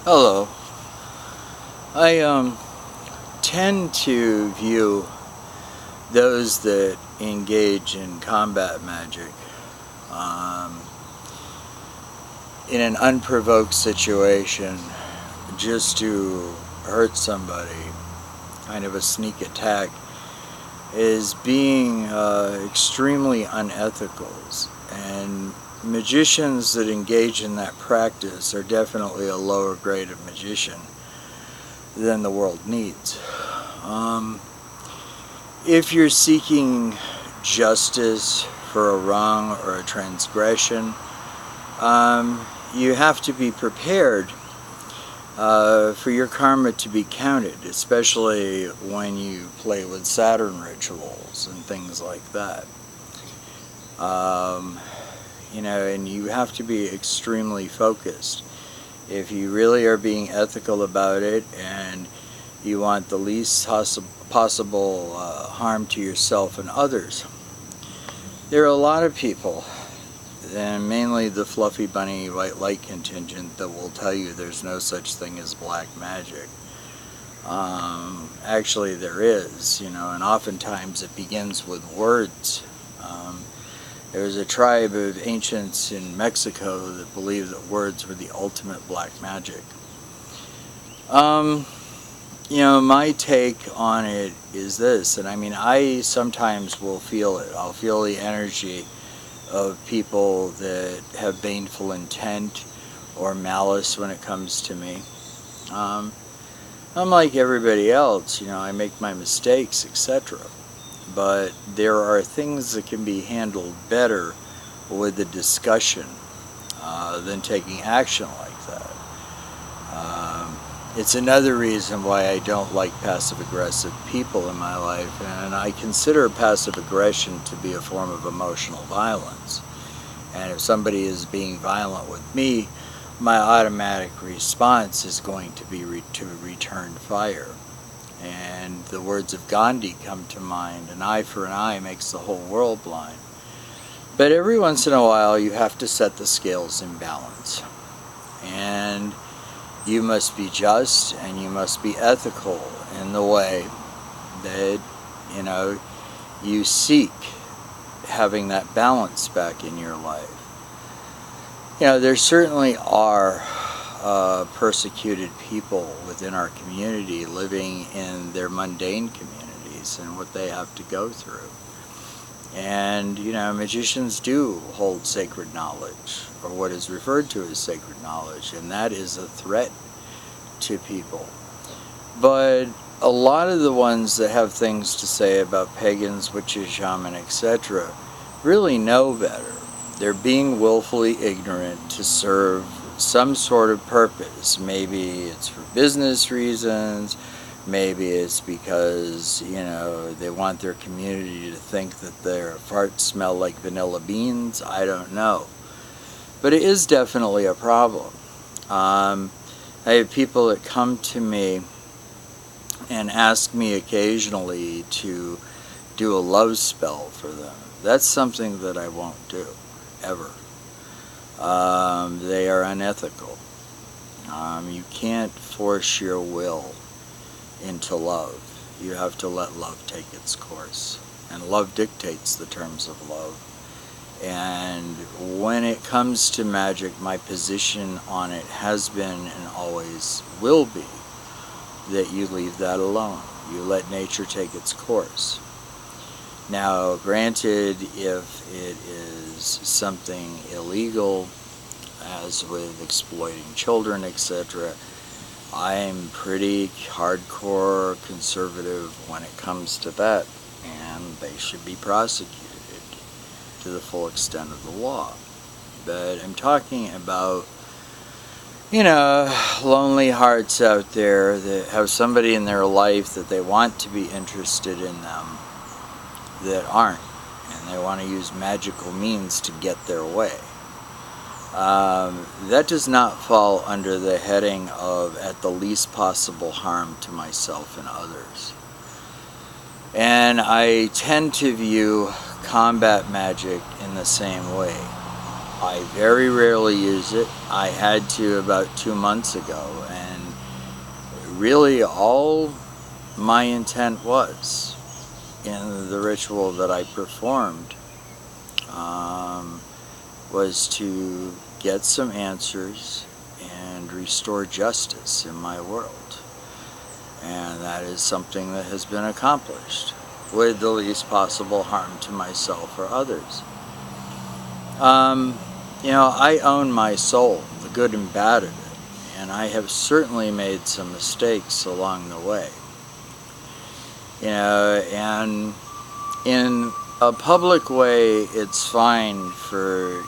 Hello. I tend to view those that engage in combat magic in an unprovoked situation just to hurt somebody, kind of a sneak attack, is being extremely unethical. And magicians that engage in that practice are definitely a lower grade of magician than the world needs. If you're seeking justice for a wrong or a transgression, you have to be prepared for your karma to be counted, especially when you play with Saturn rituals and things like that. And you have to be extremely focused. If you really are being ethical about it and you want the least possible harm to yourself and others. There are a lot of people, and mainly the fluffy bunny white light contingent, that will tell you there's no such thing as black magic. Actually there is, and oftentimes it begins with words. There was a tribe of ancients in Mexico that believed that words were the ultimate black magic. My take on it is this, and I sometimes will feel it. I'll feel the energy of people that have baneful intent or malice when it comes to me. I'm like everybody else, I make my mistakes, etc. But there are things that can be handled better with a discussion than taking action like that. It's another reason why I don't like passive-aggressive people in my life, and I consider passive aggression to be a form of emotional violence. And if somebody is being violent with me, my automatic response is going to be to return fire. And the words of Gandhi come to mind, an eye for an eye makes the whole world blind. But every once in a while you have to set the scales in balance. And you must be just and you must be ethical in the way that, you seek having that balance back in your life. There certainly are persecuted people within our community living in their mundane communities and what they have to go through. And, magicians do hold sacred knowledge, or what is referred to as sacred knowledge, and that is a threat to people. But a lot of the ones that have things to say about pagans, witches, shaman, etc., really know better. They're being willfully ignorant to serve some sort of purpose. Maybe it's for business reasons, maybe it's because, they want their community to think that their farts smell like vanilla beans. I don't know. But it is definitely a problem. I have people that come to me and ask me occasionally to do a love spell for them. That's something that I won't do, ever. They are unethical. You can't force your will into love. You have to let love take its course. And love dictates the terms of love. And when it comes to magic, my position on it has been and always will be that you leave that alone. You let nature take its course. Now, granted, if it is something illegal, as with exploiting children, etc., I'm pretty hardcore conservative when it comes to that, and they should be prosecuted to the full extent of the law. But I'm talking about, lonely hearts out there that have somebody in their life that they want to be interested in them that aren't, and they want to use magical means to get their way. That does not fall under the heading of at the least possible harm to myself and others. And I tend to view combat magic in the same way. I very rarely use it. I had to about 2 months ago, and really all my intent was in the ritual that I performed was to get some answers and restore justice in my world. And that is something that has been accomplished with the least possible harm to myself or others. I own my soul, the good and bad of it, and I have certainly made some mistakes along the way. And in a public way, it's fine for,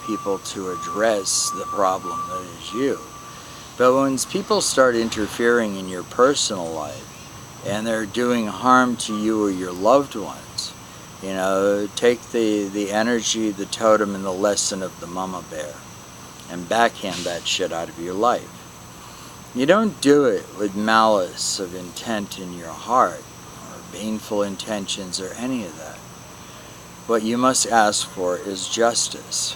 people to address the problem that is you. But when people start interfering in your personal life, and they're doing harm to you or your loved ones, take the energy, the totem, and the lesson of the mama bear and backhand that shit out of your life. You don't do it with malice of intent in your heart or baneful intentions or any of that. What you must ask for is justice.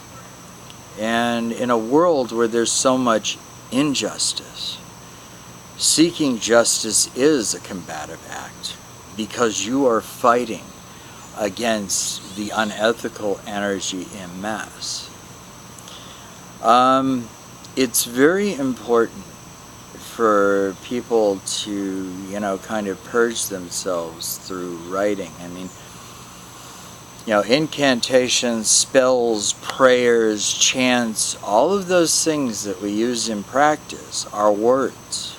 And in a world where there's so much injustice, seeking justice is a combative act because you are fighting against the unethical energy en masse. It's very important for people to, kind of purge themselves through writing. I mean, incantations, spells, prayers, chants, all of those things that we use in practice are words.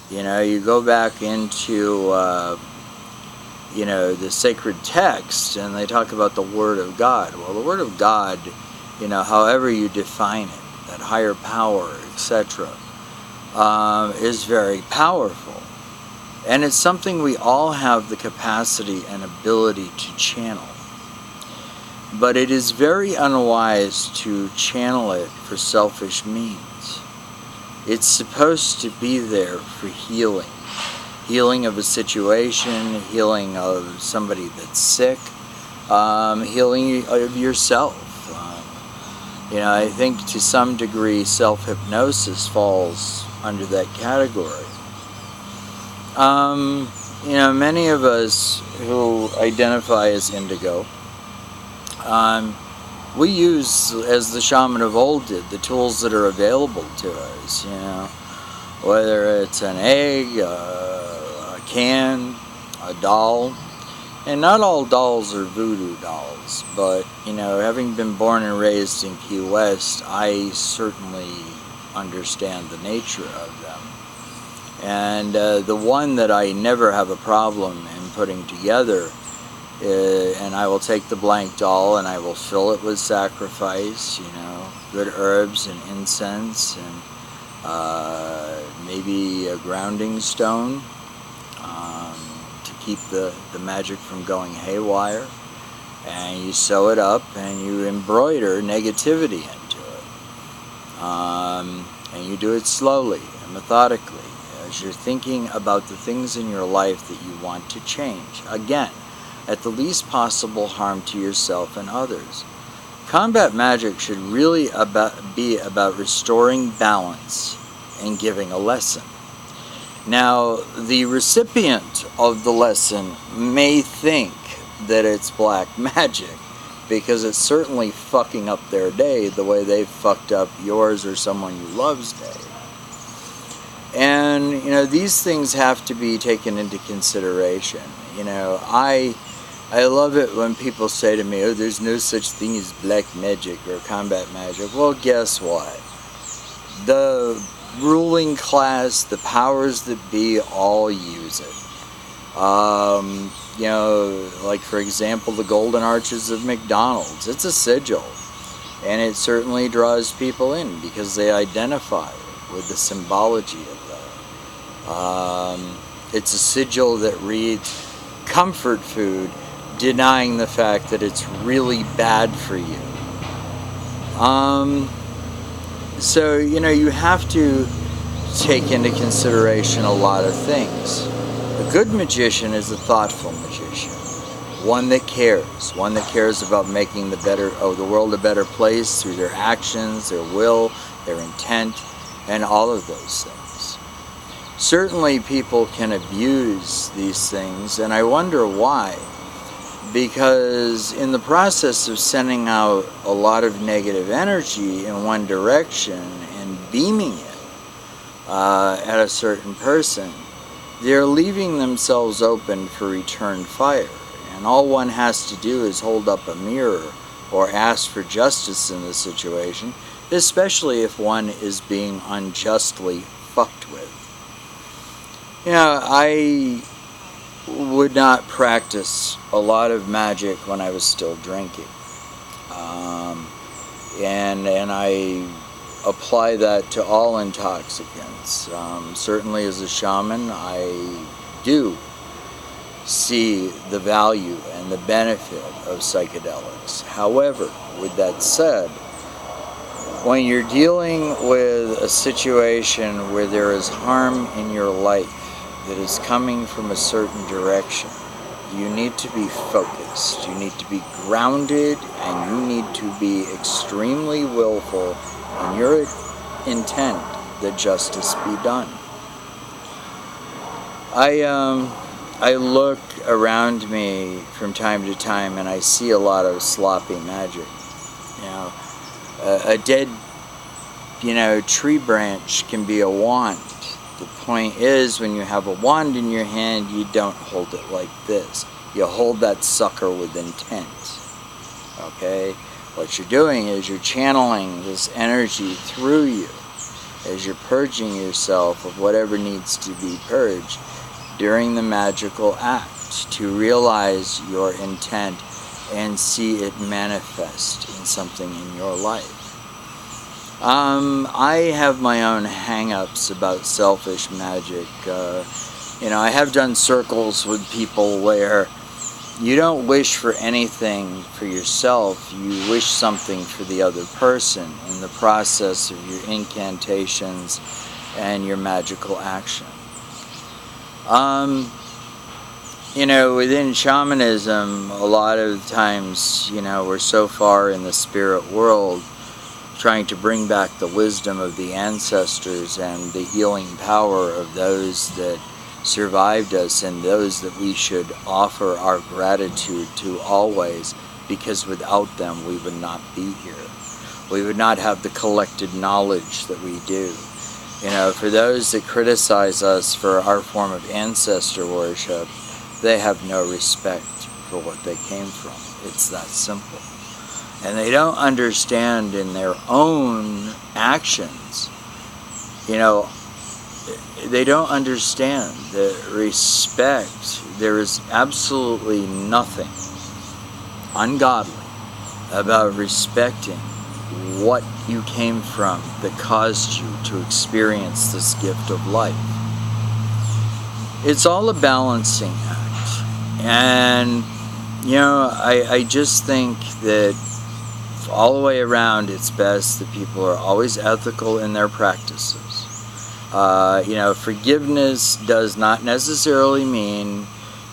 You go back into, the sacred text, and they talk about the Word of God. Well, the Word of God, however you define it, that higher power, etc., is very powerful. And it's something we all have the capacity and ability to channel. But it is very unwise to channel it for selfish means. It's supposed to be there for healing. Healing of a situation, healing of somebody that's sick, healing of yourself. I think to some degree self-hypnosis falls under that category. Many of us who identify as indigo, we use, as the shaman of old did, the tools that are available to us, whether it's an egg, a can, a doll. And not all dolls are voodoo dolls, but, having been born and raised in Key West, I certainly understand the nature of them. And the one that I never have a problem in putting together, and I will take the blank doll and I will fill it with sacrifice, good herbs and incense and maybe a grounding stone to keep the magic from going haywire. And you sew it up and you embroider negativity into it. And you do it slowly and methodically as you're thinking about the things in your life that you want to change. Again, at the least possible harm to yourself and others. Combat magic should really be about restoring balance and giving a lesson. Now, the recipient of the lesson may think that it's black magic, because it's certainly fucking up their day the way they fucked up yours or someone you love's day. And, these things have to be taken into consideration. I love it when people say to me, oh, there's no such thing as black magic or combat magic. Well, guess what? The ruling class, the powers that be, all use it. Like for example, the Golden Arches of McDonald's. It's a sigil. And it certainly draws people in because they identify with the symbology of that. It's a sigil that reads comfort food, denying the fact that it's really bad for you. So, you have to take into consideration a lot of things. A good magician is a thoughtful magician. one that cares about making the world a better place through their actions, their will, their intent, and all of those things. Certainly people can abuse these things, and I wonder why. Because in the process of sending out a lot of negative energy in one direction and beaming it at a certain person, they're leaving themselves open for return fire. And all one has to do is hold up a mirror or ask for justice in the situation, especially if one is being unjustly fucked with. I would not practice a lot of magic when I was still drinking. And I apply that to all intoxicants. Certainly as a shaman, I do see the value and the benefit of psychedelics. However, with that said, when you're dealing with a situation where there is harm in your life that is coming from a certain direction, you need to be focused, you need to be grounded, and you need to be extremely willful in your intent that justice be done. I look around me from time to time and I see a lot of sloppy magic. A dead, tree branch can be a wand. The point is, when you have a wand in your hand, you don't hold it like this. You hold that sucker with intent. Okay? What you're doing is you're channeling this energy through you as you're purging yourself of whatever needs to be purged during the magical act, to realize your intent and see it manifest in something in your life. I have my own hang-ups about selfish magic. I have done circles with people where you don't wish for anything for yourself, you wish something for the other person in the process of your incantations and your magical action. Within shamanism, a lot of times, we're so far in the spirit world trying to bring back the wisdom of the ancestors and the healing power of those that survived us and those that we should offer our gratitude to always, because without them we would not be here. We would not have the collected knowledge that we do. For those that criticize us for our form of ancestor worship, they have no respect for what they came from. It's that simple. And they don't understand in their own actions, they don't understand that respect, there is absolutely nothing ungodly about respecting what you came from that caused you to experience this gift of life. It's all a balancing act. And, I just think that all the way around, it's best that people are always ethical in their practices. Forgiveness does not necessarily mean,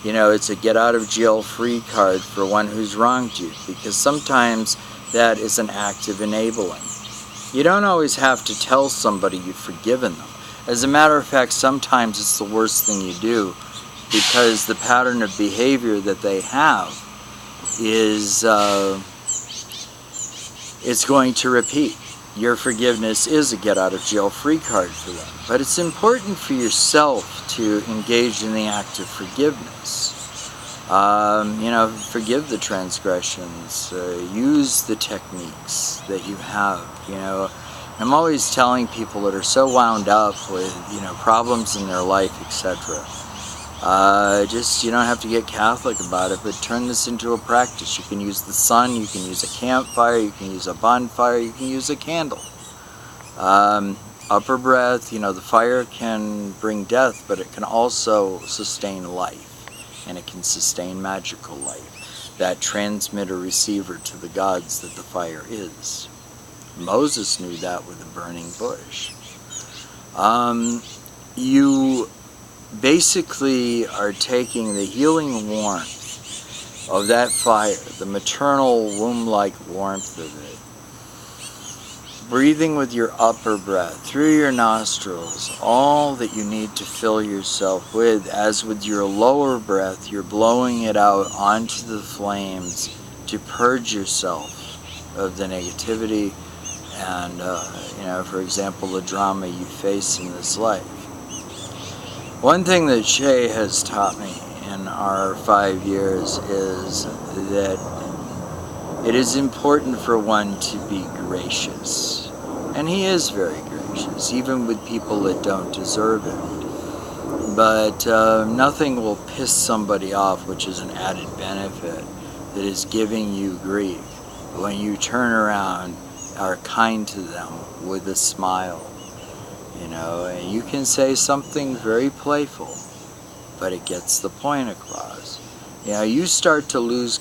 it's a get out of jail free card for one who's wronged you, because sometimes that is an act of enabling. You don't always have to tell somebody you've forgiven them. As a matter of fact, sometimes it's the worst thing you do, because the pattern of behavior that they have is it's going to repeat. Your forgiveness is a get out of jail free card for them. But it's important for yourself to engage in the act of forgiveness. Forgive the transgressions. Use the techniques that you have. I'm always telling people that are so wound up with, problems in their life, etc. You don't have to get Catholic about it, but turn this into a practice. You can use the sun, you can use a campfire, you can use a bonfire, you can use a candle. Upper breath, the fire can bring death, but it can also sustain life, and it can sustain magical life. That transmitter-receiver to the gods that the fire is. Moses knew that with the burning bush. You basically are taking the healing warmth of that fire, the maternal womb-like warmth of it. Breathing with your upper breath through your nostrils, all that you need to fill yourself with, as with your lower breath, you're blowing it out onto the flames to purge yourself of the negativity and, for example, the drama you face in this life. One thing that Shay has taught me in our 5 years is that it is important for one to be gracious. And he is very gracious, even with people that don't deserve it. But nothing will piss somebody off, which is an added benefit, that is giving you grief. When you turn around, are kind to them with a smile. And you can say something very playful, but it gets the point across. You start to lose